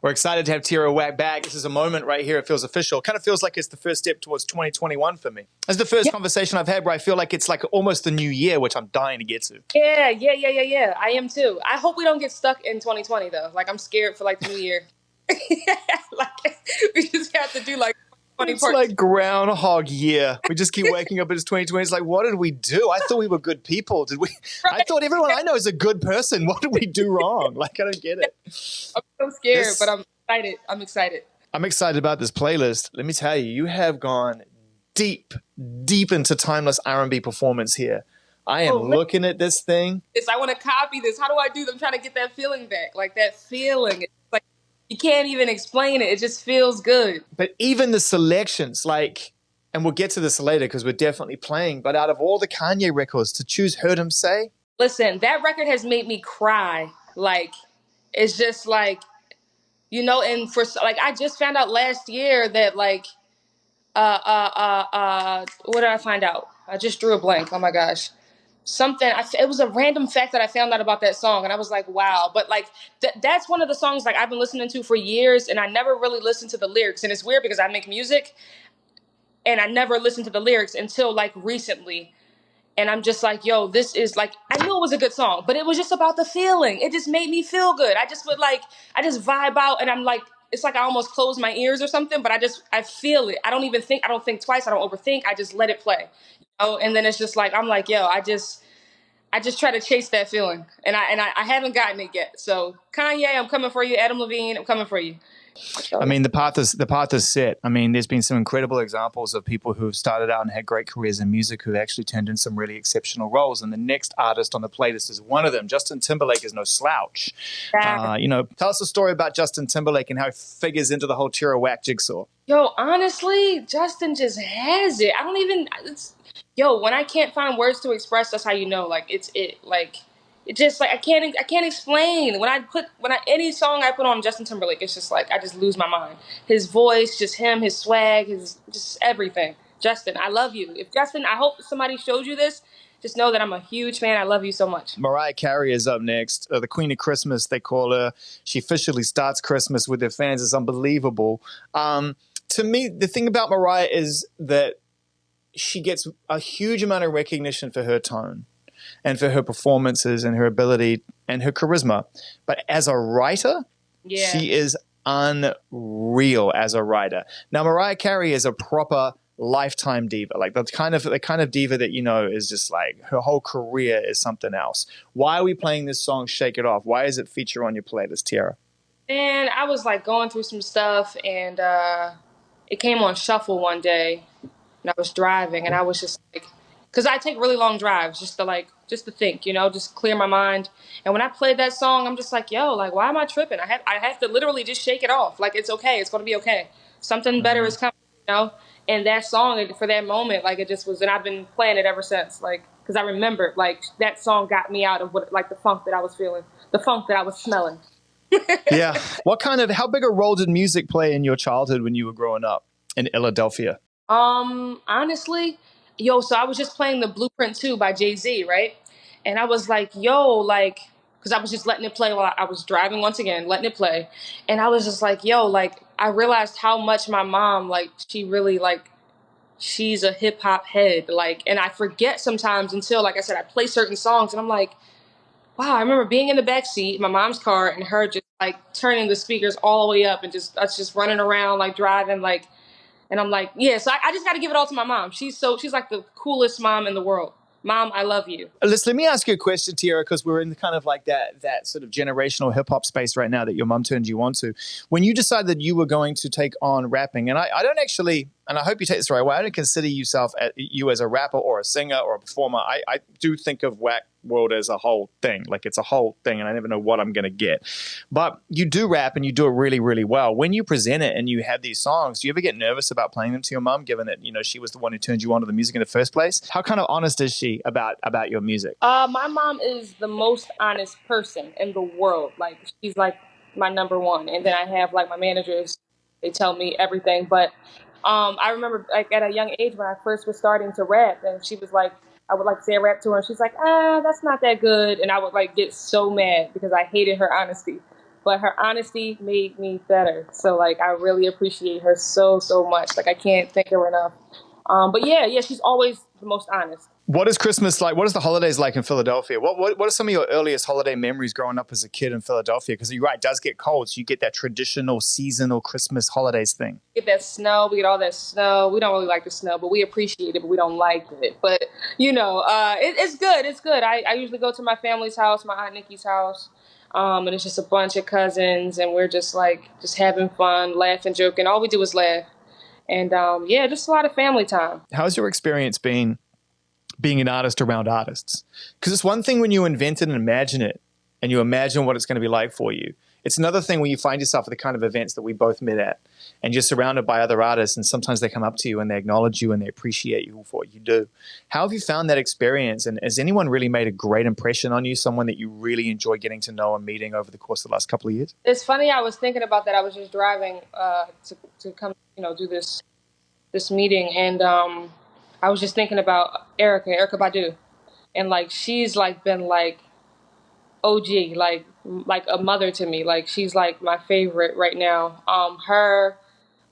We're excited to have Tierra Whack back. This is a moment right here. It feels official. It kind of feels like it's the first step towards 2021 for me. It's the first conversation I've had where I feel like it's like almost the new year, which I'm dying to get to. Yeah. I am too. I hope we don't get stuck in 2020 though. Like I'm scared for like the new year. Like we just have to do like 20 It's like Groundhog Year. We just keep waking up. It's 2020. It's like, what did we do? I thought we were good people. Did we? Right. I thought everyone I know is a good person. What did we do wrong? Like, I don't get it. I'm so scared, but I'm excited. I'm excited about this playlist. Let me tell you, you have gone deep into timeless R&B performance here. I am looking at this thing. I want to copy this. How do I do them? I'm trying to get that feeling back. Like that feeling. It's like you can't even explain it. It just feels good. But even the selections, like, and we'll get to this later because we're definitely playing, but out of all the Kanye records, to choose Heard Him Say? Listen, that record has made me cry. Like, it's just like, you know, and for like, I just found out last year that like, what did I find out? I just drew a blank. Oh my gosh. It was a random fact that I found out about that song. And I was like, wow. But like, that's one of the songs like I've been listening to for years. And I never really listened to the lyrics. And it's weird because I make music and I never listened to the lyrics until like recently. And I'm just like, yo, this is like, I knew it was a good song, but it was just about the feeling. It just made me feel good. I just vibe out and I'm like, it's like I almost close my ears or something, but I feel it. I don't think twice. I don't overthink. I just let it play. Oh, and then it's just like, I'm like, yo, I just try to chase that feeling. And I haven't gotten it yet. So Kanye, I'm coming for you. Adam Levine, I'm coming for you. I mean, the path is set. I mean, there's been some incredible examples of people who have started out and had great careers in music who've actually turned in some really exceptional roles. And the next artist on the playlist is one of them. Justin Timberlake is no slouch. Tell us a story about Justin Timberlake and how he figures into the whole Tierra Whack jigsaw. Yo, honestly, Justin just has it. When I can't find words to express, that's how you know. Like it's just like I can't explain. Any song I put on Justin Timberlake, it's just like I just lose my mind. His voice, just him, his swag, his just everything. Justin, I love you. I hope somebody showed you this. Just know that I'm a huge fan. I love you so much. Mariah Carey is up next. The Queen of Christmas, they call her. She officially starts Christmas with her fans. It's unbelievable. To me, the thing about Mariah is that she gets a huge amount of recognition for her tone and for her performances and her ability and her charisma. But as a writer, she is unreal as a writer. Now, Mariah Carey is a proper lifetime diva, like the kind of diva that, you know, is just like her whole career is something else. Why are we playing this song, Shake It Off? Why is it feature on your playlist, Tierra? And I was like going through some stuff and it came on shuffle one day. And I was driving and I was just like, because I take really long drives just to think, you know, just clear my mind. And when I played that song, I'm just like, yo, like, why am I tripping? I have to literally just shake it off. Like, it's okay. It's going to be okay. Something better is coming, you know? And that song, for that moment, like, it just was, and I've been playing it ever since. Like, because I remember, like, that song got me out of the funk that I was feeling, the funk that I was smelling. Yeah. How big a role did music play in your childhood when you were growing up in Philadelphia? Honestly, so I was just playing the Blueprint 2 by Jay-Z, right? And I was like, because I was just letting it play while I was driving once again, letting it play. And I was just like, I realized how much my mom, like, she really, like, she's a hip hop head. Like, and I forget sometimes until, like I said, I play certain songs and I'm like, wow, I remember being in the backseat, my mom's car, and her just like turning the speakers all the way up and us just running around, like driving, like. And I'm like, so I just got to give it all to my mom. She's like the coolest mom in the world. Mom, I love you. Let me ask you a question, Tierra, because we're in kind of like that sort of generational hip hop space right now that your mom turned you on to. When you decided that you were going to take on rapping, and I don't actually, and I hope you take this the right way, I don't consider you as a rapper or a singer or a performer. I do think of Whack World as a whole thing. Like, it's a whole thing, and I never know what I'm going to get. But you do rap, and you do it really, really well. When you present it and you have these songs, do you ever get nervous about playing them to your mom, given that, you know, she was the one who turned you on to the music in the first place? How kind of honest is she about your music? My mom is the most honest person in the world. Like, she's like my number one. And then I have like my managers, they tell me everything. But I remember like at a young age when I first was starting to rap, and she was like, I would like say a rap to her, and she's like, that's not that good. And I would like get so mad because I hated her honesty. but her honesty made me better. So like I really appreciate her so so much. Like I can't thank her enough. But yeah, she's always the most honest. What is Christmas like? What is the holidays like in Philadelphia? What are some of your earliest holiday memories growing up as a kid in Philadelphia? Because you're right, it does get cold, so you get that traditional seasonal Christmas holidays thing. We get that snow. We get all that snow. We don't really like the snow, but we appreciate it, but we don't like it. But, it's good. It's good. I usually go to my family's house, my Aunt Nikki's house, and it's just a bunch of cousins, and we're just, just having fun, laughing, joking. All we do is laugh. And, just a lot of family time. How's your experience been being an artist around artists? Because it's one thing when you invent it and imagine it, and you imagine what it's going to be like for you. It's another thing when you find yourself at the kind of events that we both met at, and you're surrounded by other artists, and sometimes they come up to you and they acknowledge you and they appreciate you for what you do. How have you found that experience? And has anyone really made a great impression on you, someone that you really enjoy getting to know and meeting over the course of the last couple of years? It's funny. I was thinking about that. I was just driving to come, do this meeting, and I was just thinking about Erica Badu, and like she's like been like OG, like a mother to me. Like she's like my favorite right now. Her,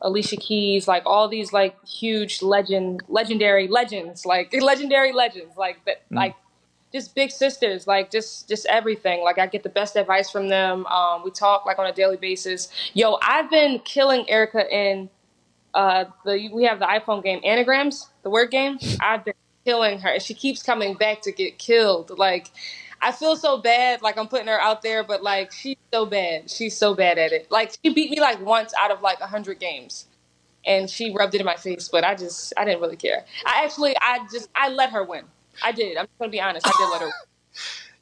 Alicia Keys, like all these like huge legendary legends, like legendary legends, like that, like just big sisters, like just everything. Like I get the best advice from them. We talk like on a daily basis. Yo, I've been killing Erica in we have the iPhone game Anagrams, the word game. I've been killing her, and she keeps coming back to get killed. Like I feel so bad, like I'm putting her out there, but like she's so bad. She's so bad at it. Like she beat me like once out of like 100 games, and she rubbed it in my face. But I didn't really care. I let her win. I did. I'm just gonna be honest. I did let her win.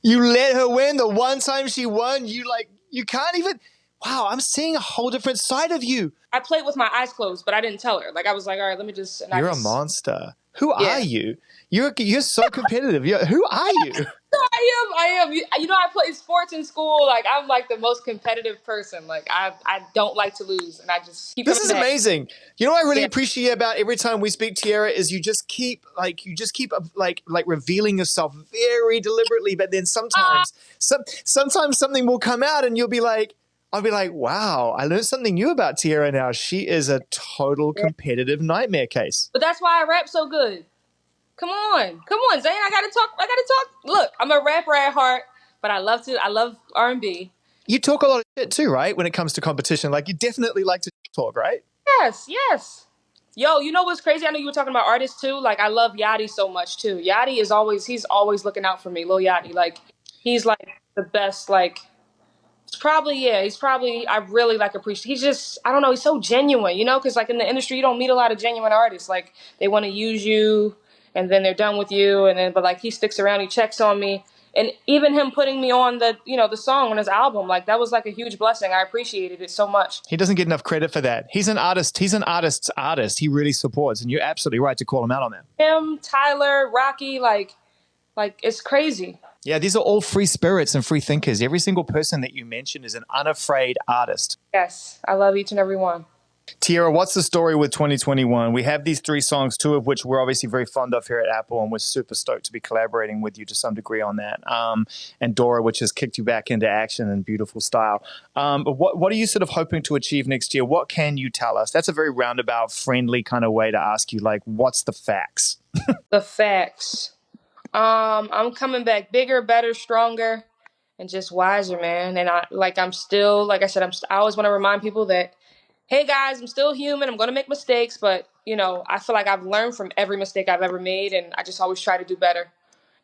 You let her win the one time she won. You can't even. Wow, I'm seeing a whole different side of you. I played with my eyes closed, but I didn't tell her. Like I was like, all right, let me just. You're a monster. Who are you? You're so competitive. Who are you? I am. I played sports in school. Like I'm like the most competitive person. Like I don't like to lose, and I just keep. This is back. Amazing. You know what I really appreciate about every time we speak, Tierra, is you just keep revealing yourself very deliberately, but then sometimes something will come out, and I'll be like, wow, I learned something new about Tierra now. She is a total competitive nightmare case. But that's why I rap so good. Come on, Zane. I gotta talk. Look, I'm a rapper at heart, but I love R&B. You talk a lot of shit too, right? When it comes to competition, like you definitely like to talk, right? Yes. Yo, you know what's crazy? I know you were talking about artists too. Like I love Yachty so much too. Yachty he's always looking out for me. Lil Yachty, like he's like the best. Like I really like appreciate. He's just, I don't know. He's so genuine, because like in the industry, you don't meet a lot of genuine artists. Like they want to use you, and then they're done with you, but like he sticks around, he checks on me, and even him putting me on the song on his album, like that was like a huge blessing. I appreciated it so much. He doesn't get enough credit for that. He's an artist. He's an artist's artist. He really supports, and you're absolutely right to call him out on that. Him, Tyler, Rocky, like it's crazy. Yeah, these are all free spirits and free thinkers. Every single person that you mention is an unafraid artist. Yes, I love each and every one. Tierra, what's the story with 2021? We have these 3 songs, 2 of which we're obviously very fond of here at Apple, and we're super stoked to be collaborating with you to some degree on that. And Dora, which has kicked you back into action in beautiful style. But what are you sort of hoping to achieve next year? What can you tell us? That's a very roundabout, friendly kind of way to ask you, like, what's the facts? The facts. I'm coming back bigger, better, stronger, and just wiser, man. And I always want to remind people that, hey guys, I'm still human. I'm going to make mistakes, but I feel like I've learned from every mistake I've ever made, and I just always try to do better.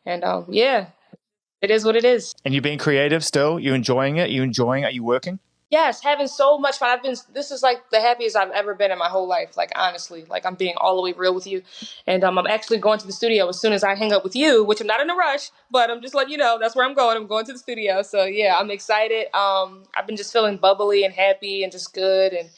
And it is what it is. And you're being creative still? You enjoying it? Are you working? Yes, having so much fun. This is like the happiest I've ever been in my whole life. Like, honestly, like I'm being all the way real with you. And I'm actually going to the studio as soon as I hang up with you, which I'm not in a rush, but I'm just letting you know that's where I'm going. I'm going to the studio. So yeah, I'm excited. I've been just feeling bubbly and happy and just good. And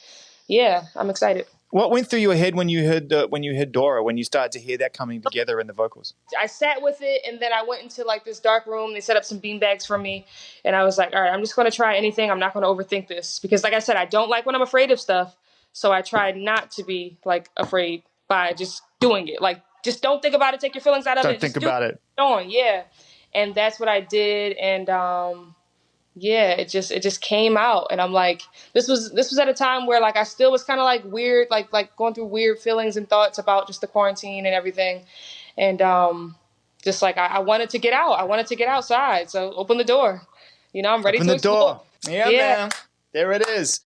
yeah, I'm excited. What went through your head when you heard Dora, when you started to hear that coming together in the vocals? I sat with it, and then I went into like this dark room. They set up some beanbags for me, and I was like, all right, I'm just going to try anything. I'm not going to overthink this because, like I said, I don't like when I'm afraid of stuff. So I tried not to be like afraid by just doing it. Like, just don't think about it. Take your feelings out of it. Don't think about it. On, yeah. And that's what I did. And Yeah, it just came out, and I'm like, this was at a time where like I still was kind of like weird, like going through weird feelings and thoughts about just the quarantine and everything, and just like I wanted to get out, I wanted to get outside, so open the door, I'm ready Open to the explore. door. Yeah, Yeah. man. There it is.